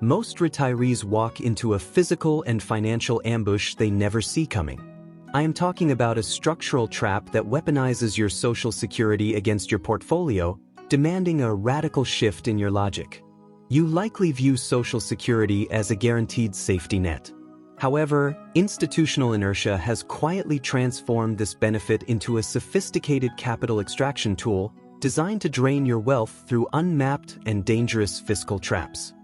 Most retirees walk into a physical and financial ambush they never see coming. I am talking about a structural trap that weaponizes your Social Security against your portfolio, demanding a radical shift in your logic. You likely view Social Security as a guaranteed safety net. However, institutional inertia has quietly transformed this benefit into a sophisticated capital extraction tool designed to drain your wealth through unmapped and dangerous fiscal traps.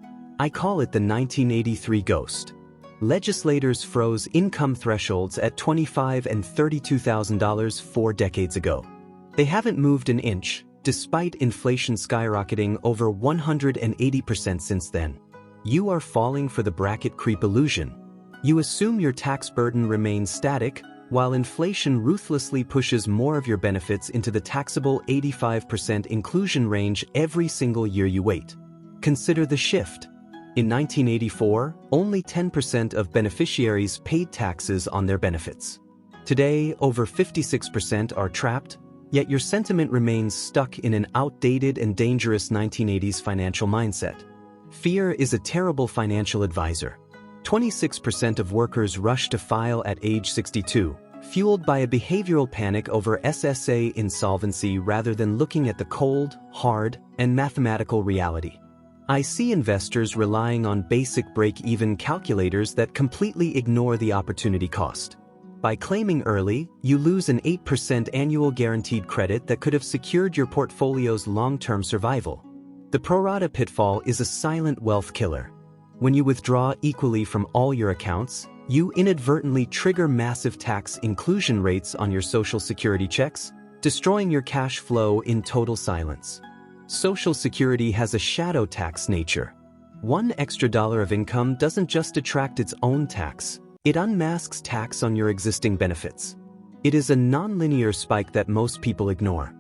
I call it the 1983 ghost. Legislators froze income thresholds at $25,000 and $32,000 4 decades ago. They haven't moved an inch, despite inflation skyrocketing over 180% since then. You are falling for the bracket creep illusion. You assume your tax burden remains static, while inflation ruthlessly pushes more of your benefits into the taxable 85% inclusion range every single year you wait. Consider the shift. In 1984, only 10% of beneficiaries paid taxes on their benefits. Today, over 56% are trapped, yet your sentiment remains stuck in an outdated and dangerous 1980s financial mindset. Fear is a terrible financial advisor. 26% of workers rush to file at age 62, fueled by a behavioral panic over SSA insolvency rather than looking at the cold, hard, and mathematical reality. I see investors relying on basic break-even calculators that completely ignore the opportunity cost. By claiming early, you lose an 8% annual guaranteed credit that could have secured your portfolio's long-term survival. The pro-rata pitfall is a silent wealth killer. When you withdraw equally from all your accounts, you inadvertently trigger massive tax inclusion rates on your Social Security checks, destroying your cash flow in total silence. Social Security has a shadow tax nature. One extra dollar of income doesn't just attract its own tax, it unmasks tax on your existing benefits. It is a nonlinear spike that most people ignore.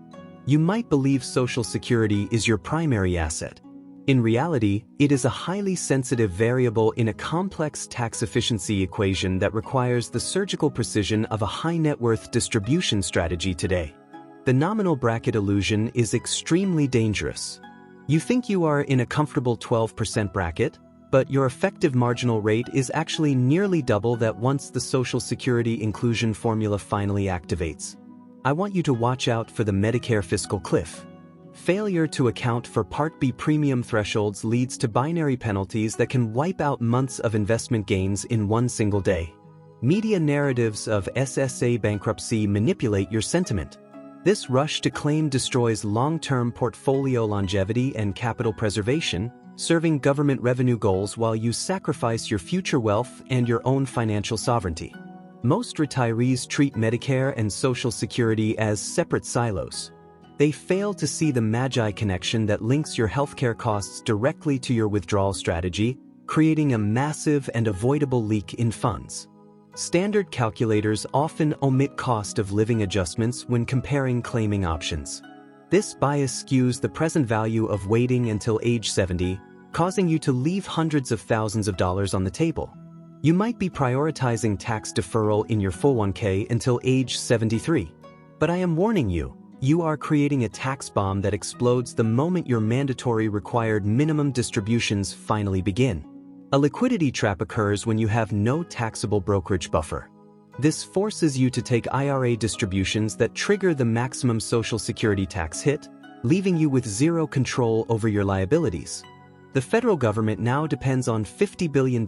You might believe Social Security is your primary asset. In reality, it is a highly sensitive variable in a complex tax efficiency equation that requires the surgical precision of a high-net-worth distribution strategy today. The nominal bracket illusion is extremely dangerous. You think you are in a comfortable 12% bracket, but your effective marginal rate is actually nearly double that once the Social Security inclusion formula finally activates. I want you to watch out for the Medicare fiscal cliff. Failure to account for Part B premium thresholds leads to binary penalties that can wipe out months of investment gains in one single day. Media narratives of SSA bankruptcy manipulate your sentiment. This rush to claim destroys long-term portfolio longevity and capital preservation, serving government revenue goals while you sacrifice your future wealth and your own financial sovereignty. Most retirees treat Medicare and Social Security as separate silos. They fail to see the Magi connection that links your healthcare costs directly to your withdrawal strategy, creating a massive and avoidable leak in funds. Standard calculators often omit cost of living adjustments when comparing claiming options. This bias skews the present value of waiting until age 70, causing you to leave hundreds of thousands of dollars on the table. You might be prioritizing tax deferral in your 401k until age 73. But I am warning you, you are creating a tax bomb that explodes the moment your mandatory required minimum distributions finally begin. A liquidity trap occurs when you have no taxable brokerage buffer. This forces you to take IRA distributions that trigger the maximum Social Security tax hit, leaving you with zero control over your liabilities. The federal government now depends on $50 billion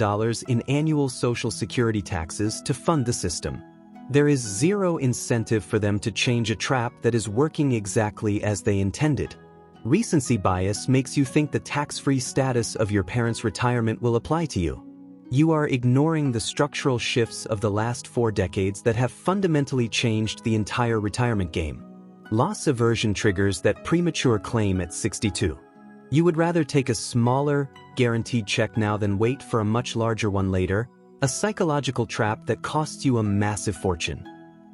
in annual Social Security taxes to fund the system. There is zero incentive for them to change a trap that is working exactly as they intended. Recency bias makes you think the tax-free status of your parents' retirement will apply to you. You are ignoring the structural shifts of the last 4 decades that have fundamentally changed the entire retirement game. Loss aversion triggers that premature claim at 62. You would rather take a smaller, guaranteed check now than wait for a much larger one later, a psychological trap that costs you a massive fortune.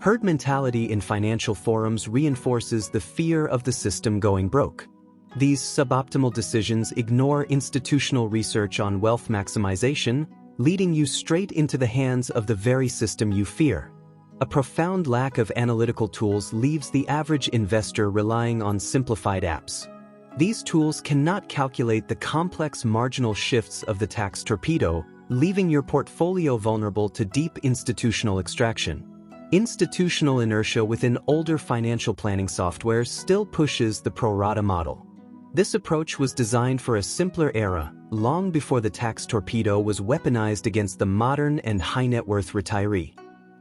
Herd mentality in financial forums reinforces the fear of the system going broke. These suboptimal decisions ignore institutional research on wealth maximization, leading you straight into the hands of the very system you fear. A profound lack of analytical tools leaves the average investor relying on simplified apps. These tools cannot calculate the complex marginal shifts of the tax torpedo, leaving your portfolio vulnerable to deep institutional extraction. Institutional inertia within older financial planning software still pushes the Pro-Rata model. This approach was designed for a simpler era, long before the tax torpedo was weaponized against the modern and high-net-worth retiree.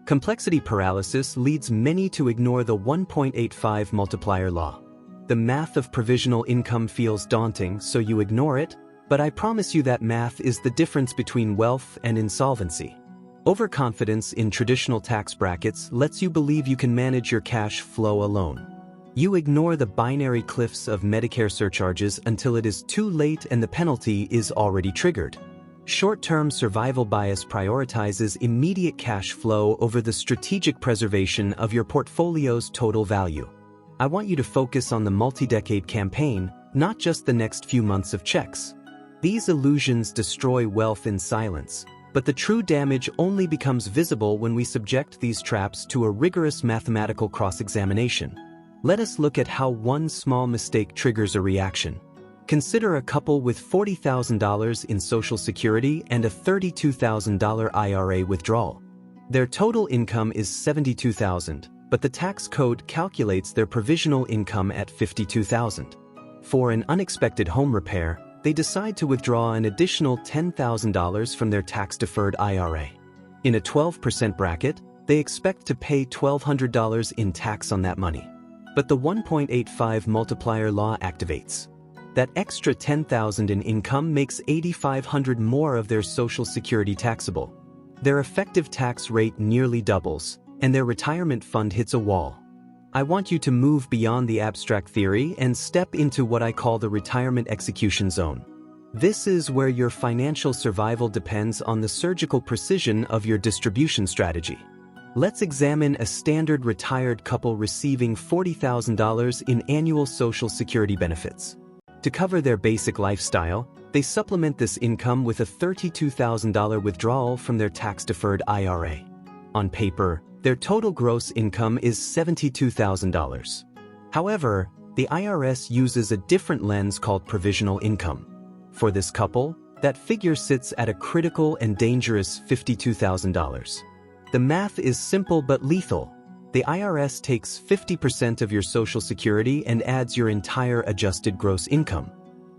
Complexity paralysis leads many to ignore the 1.85 multiplier law. The math of provisional income feels daunting, so you ignore it, but I promise you that math is the difference between wealth and insolvency. Overconfidence in traditional tax brackets lets you believe you can manage your cash flow alone. You ignore the binary cliffs of Medicare surcharges until it is too late and the penalty is already triggered. Short-term survival bias prioritizes immediate cash flow over the strategic preservation of your portfolio's total value. I want you to focus on the multi-decade campaign, not just the next few months of checks. These illusions destroy wealth in silence, but the true damage only becomes visible when we subject these traps to a rigorous mathematical cross-examination. Let us look at how one small mistake triggers a reaction. Consider a couple with $40,000 in Social Security and a $32,000 IRA withdrawal. Their total income is $72,000, but the tax code calculates their provisional income at $52,000. For an unexpected home repair, they decide to withdraw an additional $10,000 from their tax-deferred IRA. In a 12% bracket, they expect to pay $1,200 in tax on that money. But the 1.85 multiplier law activates. That extra $10,000 in income makes $8,500 more of their Social Security taxable. Their effective tax rate nearly doubles, and their retirement fund hits a wall. I want you to move beyond the abstract theory and step into what I call the retirement execution zone. This is where your financial survival depends on the surgical precision of your distribution strategy. Let's examine a standard retired couple receiving $40,000 in annual Social Security benefits. To cover their basic lifestyle, they supplement this income with a $32,000 withdrawal from their tax-deferred IRA. On paper, their total gross income is $72,000. However, the IRS uses a different lens called provisional income. For this couple, that figure sits at a critical and dangerous $52,000. The math is simple but lethal. The IRS takes 50% of your Social Security and adds your entire adjusted gross income.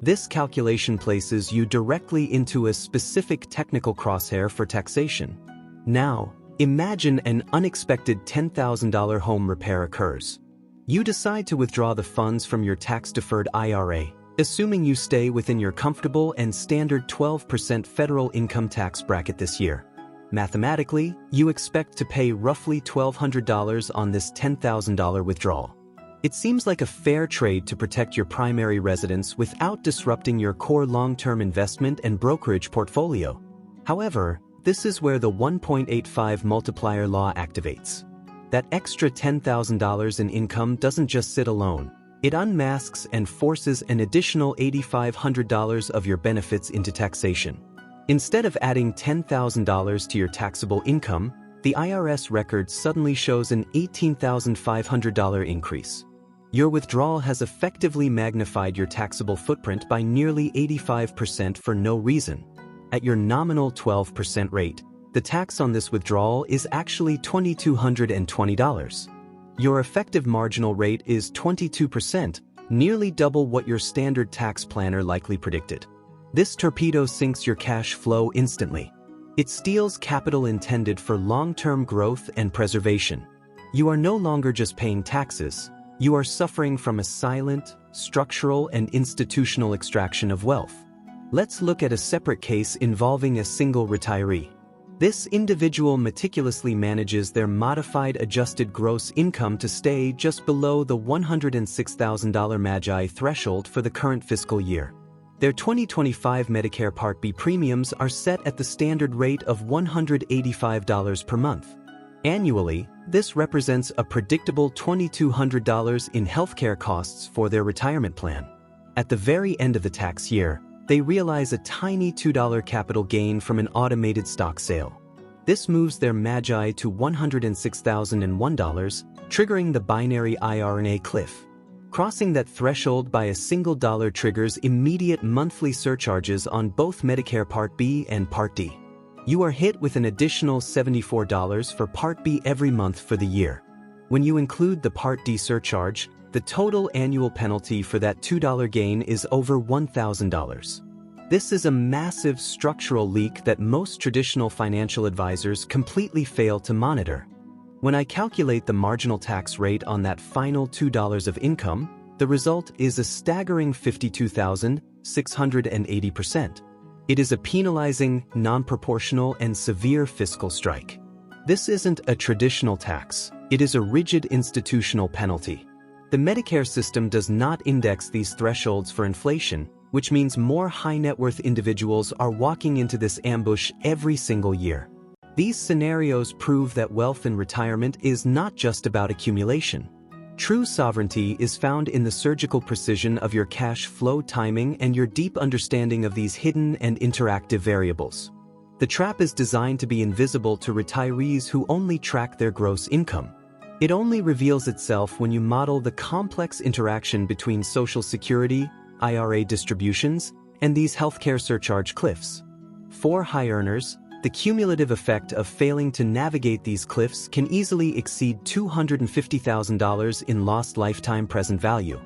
This calculation places you directly into a specific technical crosshair for taxation. Now, imagine an unexpected $10,000 home repair occurs. You decide to withdraw the funds from your tax-deferred IRA, assuming you stay within your comfortable and standard 12% federal income tax bracket this year. Mathematically, you expect to pay roughly $1,200 on this $10,000 withdrawal. It seems like a fair trade to protect your primary residence without disrupting your core long-term investment and brokerage portfolio. However, this is where the 1.85 multiplier law activates. That extra $10,000 in income doesn't just sit alone. It unmasks and forces an additional $8,500 of your benefits into taxation. Instead of adding $10,000 to your taxable income, the IRS record suddenly shows an $18,500 increase. Your withdrawal has effectively magnified your taxable footprint by nearly 85% for no reason. At your nominal 12% rate, the tax on this withdrawal is actually $2,220. Your effective marginal rate is 22%, nearly double what your standard tax planner likely predicted. This torpedo sinks your cash flow instantly. It steals capital intended for long-term growth and preservation. You are no longer just paying taxes. You are suffering from a silent, structural, and institutional extraction of wealth. Let's look at a separate case involving a single retiree. This individual meticulously manages their modified adjusted gross income to stay just below the $106,000 MAGI threshold for the current fiscal year. Their 2025 Medicare Part B premiums are set at the standard rate of $185 per month. Annually, this represents a predictable $2,200 in healthcare costs for their retirement plan. At the very end of the tax year, they realize a tiny $2 capital gain from an automated stock sale. This moves their MAGI to $106,001, triggering the binary IRMAA cliff. Crossing that threshold by a single dollar triggers immediate monthly surcharges on both Medicare Part B and Part D. You are hit with an additional $74 for Part B every month for the year. When you include the Part D surcharge, the total annual penalty for that $2 gain is over $1,000. This is a massive structural leak that most traditional financial advisors completely fail to monitor. When I calculate the marginal tax rate on that final $2 of income, the result is a staggering 52,680%. It is a penalizing, non-proportional, and severe fiscal strike. This isn't a traditional tax, it is a rigid institutional penalty. The Medicare system does not index these thresholds for inflation, which means more high-net-worth individuals are walking into this ambush every single year. These scenarios prove that wealth in retirement is not just about accumulation. True sovereignty is found in the surgical precision of your cash flow timing and your deep understanding of these hidden and interactive variables. The trap is designed to be invisible to retirees who only track their gross income. It only reveals itself when you model the complex interaction between Social Security, IRA distributions, and these healthcare surcharge cliffs. For high earners, the cumulative effect of failing to navigate these cliffs can easily exceed $250,000 in lost lifetime present value.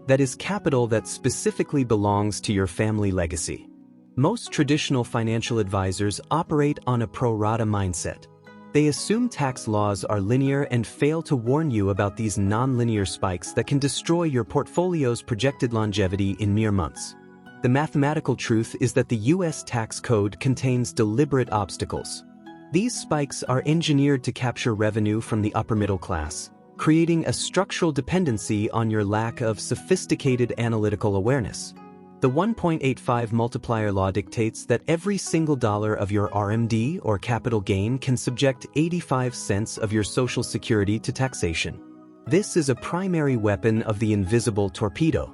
That is capital that specifically belongs to your family legacy. Most traditional financial advisors operate on a pro-rata mindset. They assume tax laws are linear and fail to warn you about these non-linear spikes that can destroy your portfolio's projected longevity in mere months. The mathematical truth is that the U.S. tax code contains deliberate obstacles. These spikes are engineered to capture revenue from the upper middle class, creating a structural dependency on your lack of sophisticated analytical awareness. The 1.85 multiplier law dictates that every single dollar of your RMD or capital gain can subject 85 cents of your Social Security to taxation. This is a primary weapon of the invisible torpedo.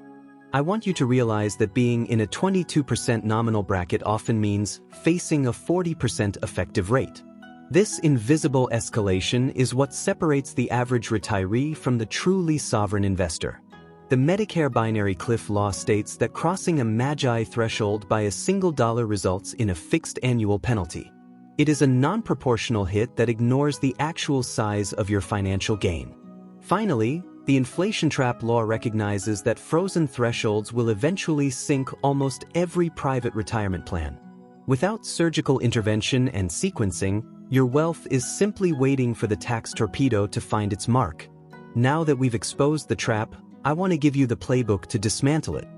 I want you to realize that being in a 22% nominal bracket often means facing a 40% effective rate. This invisible escalation is what separates the average retiree from the truly sovereign investor. The Medicare binary cliff law states that crossing a magi threshold by a single dollar results in a fixed annual penalty. It is a non-proportional hit that ignores the actual size of your financial gain. Finally, the inflation trap law recognizes that frozen thresholds will eventually sink almost every private retirement plan. Without surgical intervention and sequencing, your wealth is simply waiting for the tax torpedo to find its mark. Now that we've exposed the trap, I want to give you the playbook to dismantle it.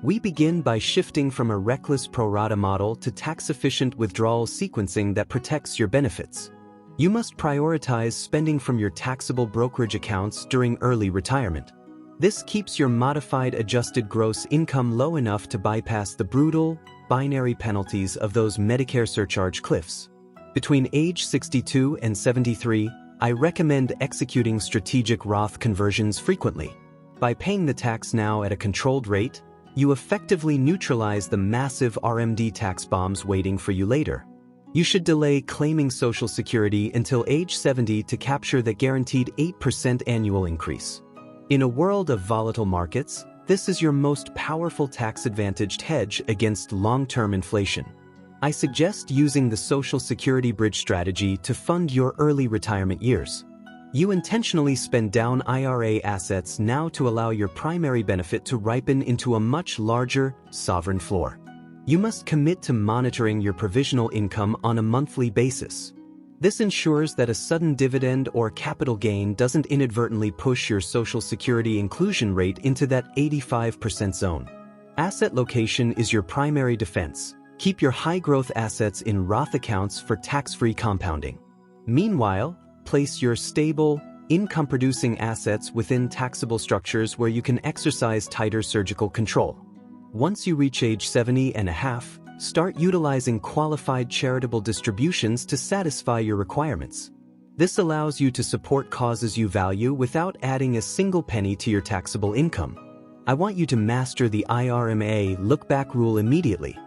We begin by shifting from a reckless pro-rata model to tax-efficient withdrawal sequencing that protects your benefits. You must prioritize spending from your taxable brokerage accounts during early retirement. This keeps your modified adjusted gross income low enough to bypass the brutal, binary penalties of those Medicare surcharge cliffs. Between age 62 and 73, I recommend executing strategic Roth conversions frequently. By paying the tax now at a controlled rate, you effectively neutralize the massive RMD tax bombs waiting for you later. You should delay claiming Social Security until age 70 to capture that guaranteed 8% annual increase. In a world of volatile markets, this is your most powerful tax-advantaged hedge against long-term inflation. I suggest using the Social Security bridge strategy to fund your early retirement years. You intentionally spend down IRA assets now to allow your primary benefit to ripen into a much larger, sovereign floor. You must commit to monitoring your provisional income on a monthly basis. This ensures that a sudden dividend or capital gain doesn't inadvertently push your Social Security inclusion rate into that 85% zone. Asset location is your primary defense. Keep your high-growth assets in Roth accounts for tax-free compounding. Meanwhile, place your stable, income-producing assets within taxable structures where you can exercise tighter surgical control. Once you reach age 70 and a half, start utilizing qualified charitable distributions to satisfy your requirements. This allows you to support causes you value without adding a single penny to your taxable income. I want you to master the IRMAA look-back rule immediately.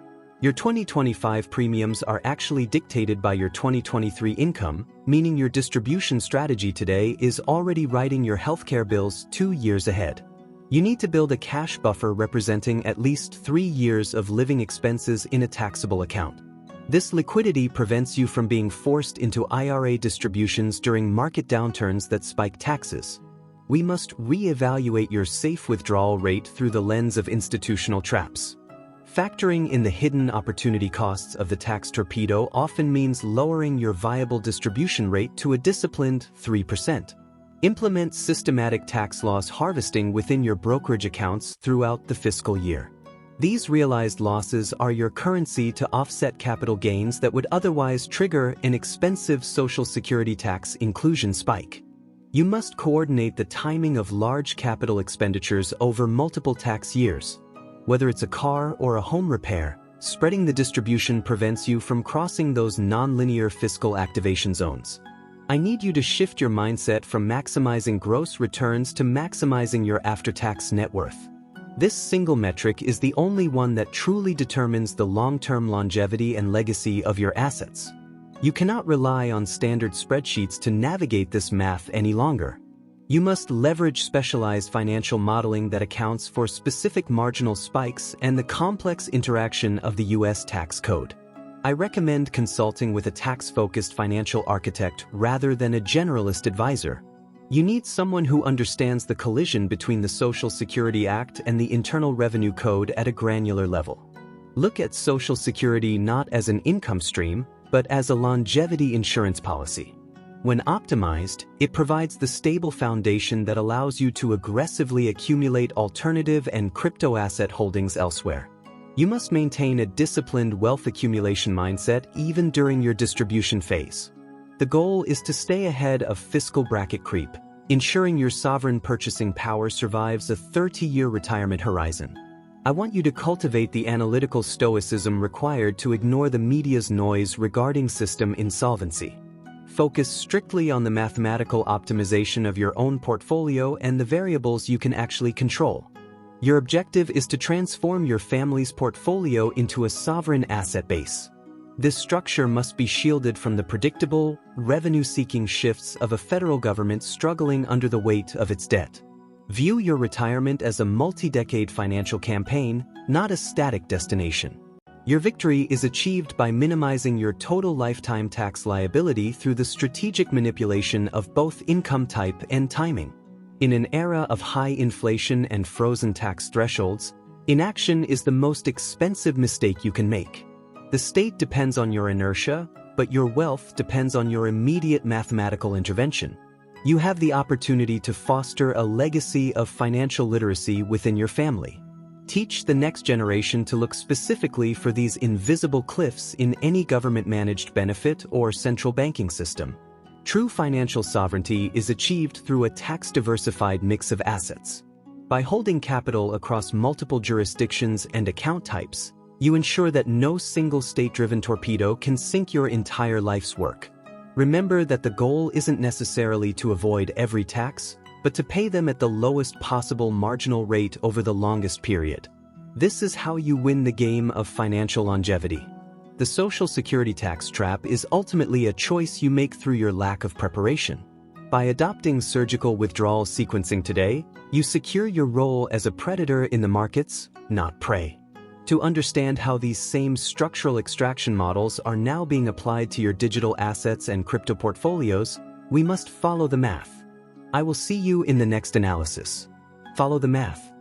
Your 2025 premiums are actually dictated by your 2023 income, meaning your distribution strategy today is already writing your healthcare bills 2 years ahead. You need to build a cash buffer representing at least 3 years of living expenses in a taxable account. This liquidity prevents you from being forced into IRA distributions during market downturns that spike taxes. We must re-evaluate your safe withdrawal rate through the lens of institutional traps. Factoring in the hidden opportunity costs of the tax torpedo often means lowering your viable distribution rate to a disciplined 3%. Implement systematic tax loss harvesting within your brokerage accounts throughout the fiscal year. These realized losses are your currency to offset capital gains that would otherwise trigger an expensive Social Security tax inclusion spike. You must coordinate the timing of large capital expenditures over multiple tax years. Whether it's a car or a home repair, spreading the distribution prevents you from crossing those non-linear fiscal activation zones. I need you to shift your mindset from maximizing gross returns to maximizing your after-tax net worth. This single metric is the only one that truly determines the long-term longevity and legacy of your assets. You cannot rely on standard spreadsheets to navigate this math any longer. You must leverage specialized financial modeling that accounts for specific marginal spikes and the complex interaction of the U.S. tax code. I recommend consulting with a tax-focused financial architect rather than a generalist advisor. You need someone who understands the collision between the Social Security Act and the Internal Revenue Code at a granular level. Look at Social Security not as an income stream, but as a longevity insurance policy. When optimized, it provides the stable foundation that allows you to aggressively accumulate alternative and crypto asset holdings elsewhere. You must maintain a disciplined wealth accumulation mindset even during your distribution phase. The goal is to stay ahead of fiscal bracket creep, ensuring your sovereign purchasing power survives a 30-year retirement horizon. I want you to cultivate the analytical stoicism required to ignore the media's noise regarding system insolvency. Focus strictly on the mathematical optimization of your own portfolio and the variables you can actually control. Your objective is to transform your family's portfolio into a sovereign asset base. This structure must be shielded from the predictable, revenue-seeking shifts of a federal government struggling under the weight of its debt. View your retirement as a multi-decade financial campaign, not a static destination. Your victory is achieved by minimizing your total lifetime tax liability through the strategic manipulation of both income type and timing. In an era of high inflation and frozen tax thresholds, inaction is the most expensive mistake you can make. The state depends on your inertia, but your wealth depends on your immediate mathematical intervention. You have the opportunity to foster a legacy of financial literacy within your family. Teach the next generation to look specifically for these invisible cliffs in any government-managed benefit or central banking system. True financial sovereignty is achieved through a tax-diversified mix of assets. By holding capital across multiple jurisdictions and account types, you ensure that no single state-driven torpedo can sink your entire life's work. Remember that the goal isn't necessarily to avoid every tax, but to pay them at the lowest possible marginal rate over the longest period. This is how you win the game of financial longevity. The Social Security tax trap is ultimately a choice you make through your lack of preparation. By adopting surgical withdrawal sequencing today, you secure your role as a predator in the markets, not prey. To understand how these same structural extraction models are now being applied to your digital assets and crypto portfolios, we must follow the math. I will see you in the next analysis. Follow the math.